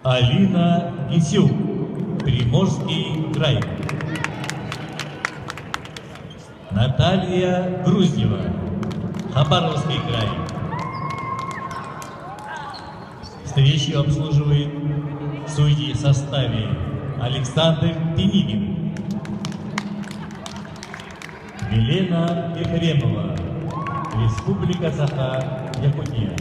Алина Исюк, Приморский край. Наталья Груздева, Хабаровский край. Встречу обслуживает судьи в составе Александр Денигин, Елена Ефремова, Республика Саха-Якутия.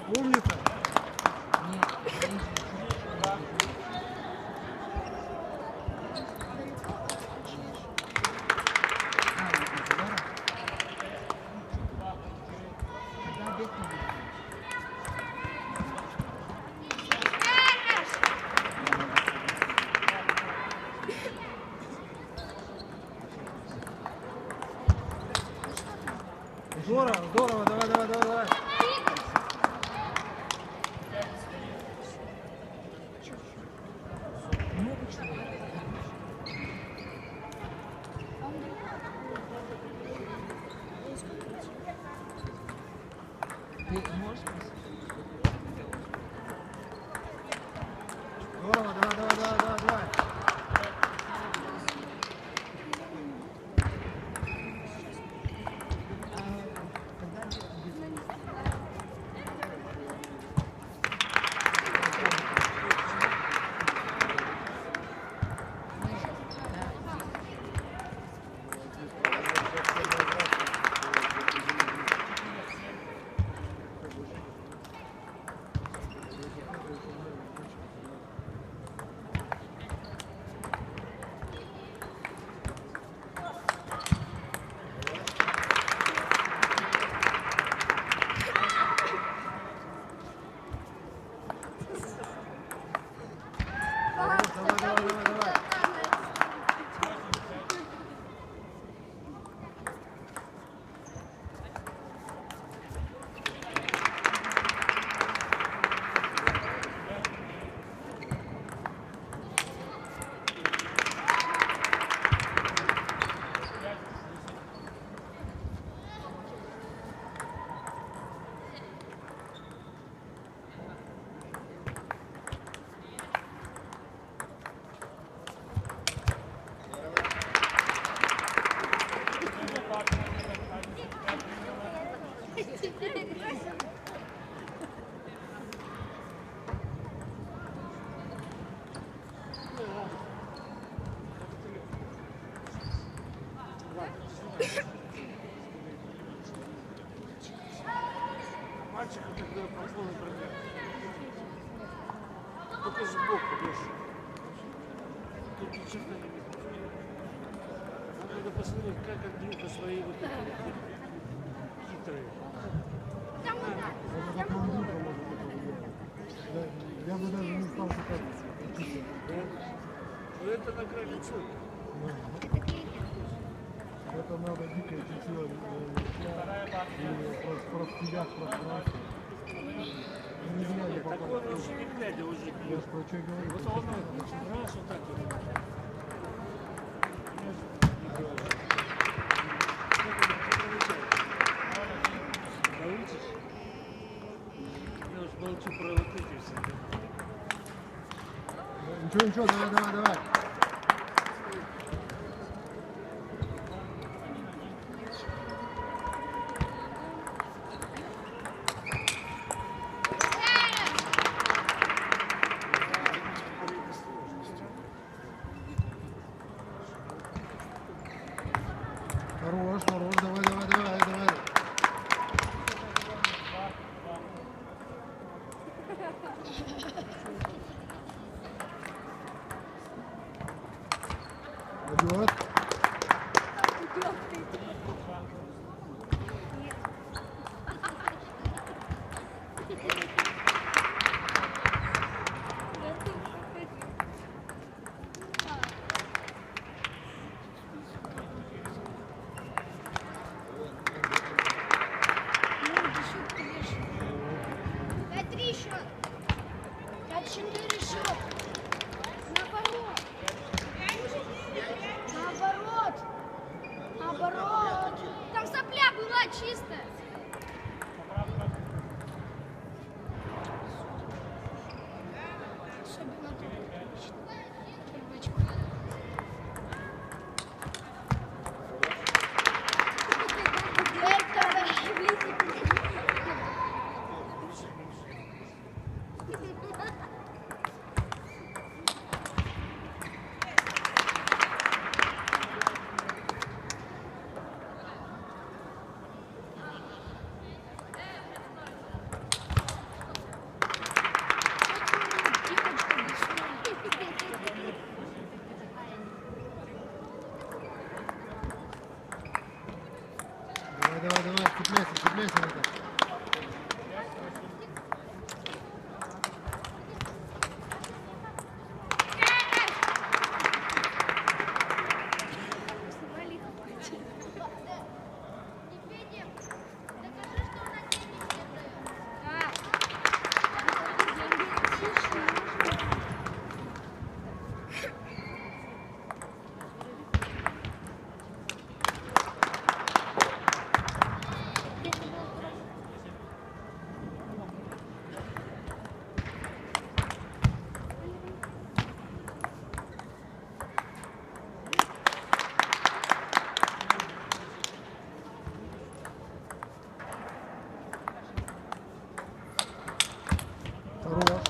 Умница. Здорово, здорово, давай, давай, давай, давай. Здорово, давай, давай, давай, давай, давай. Давай, давай, давай, давай. Мальчик, когда полный прыгает. Только сбоку, видишь. Тут ничего не видно. Надо посмотреть, как Андрюха свои вот такие хитрые. Я бы даже не стал шукать. Ну это на границе. Это надо дикое чутье и простыдят пространство. Не глядя Так пока. он уже не глядя уже Я бьет. ж про что говорю. Вот он раз вот так вот. Научишь? Я уж молчу про вот эти все. Ничего, ничего, давай, давай, давай. Хорош, хорош, давай, давай, давай, давай. Идет. Три счет. 5-4 счет. Наоборот. Наоборот. Наоборот. Там сопля была чистая. Особенно тут. Первочку. давай, давай, цепляйся в это. Вали какой-то. Медведев, докажи, что он на тебе не дает. Хорош.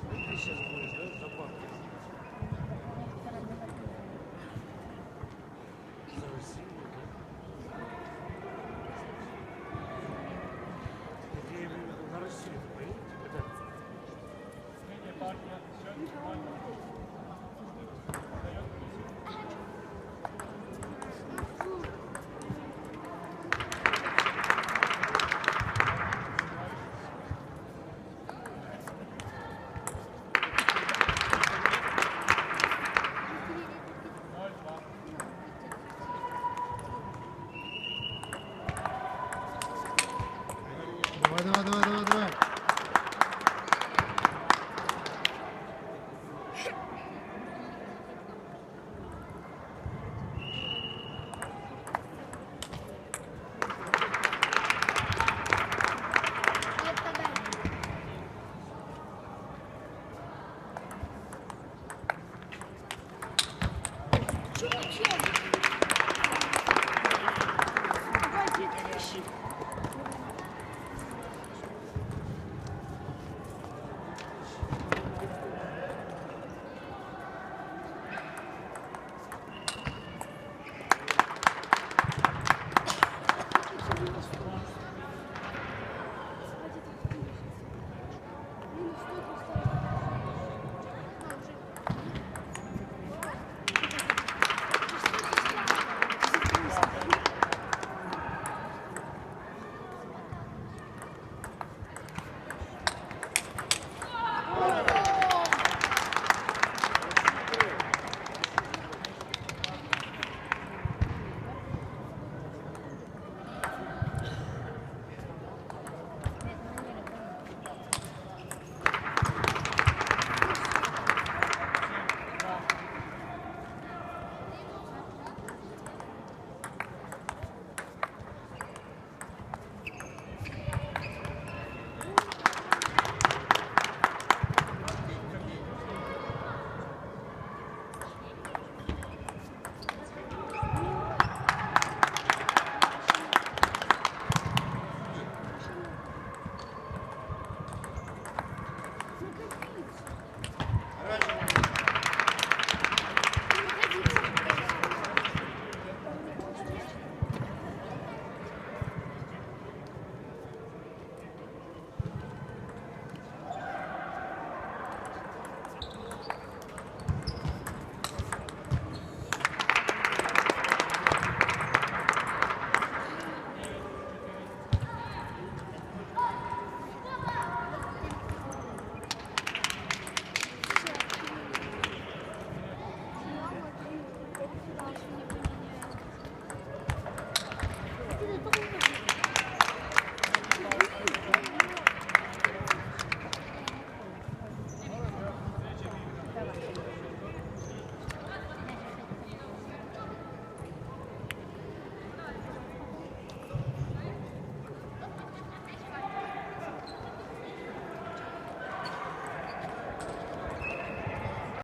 Ты сейчас будешь, да, за бабки? За Россию, да? Так я имею в виду, на Россию поедете, когда? Давай. Это дай. Чё? Давай, Петя, ищи.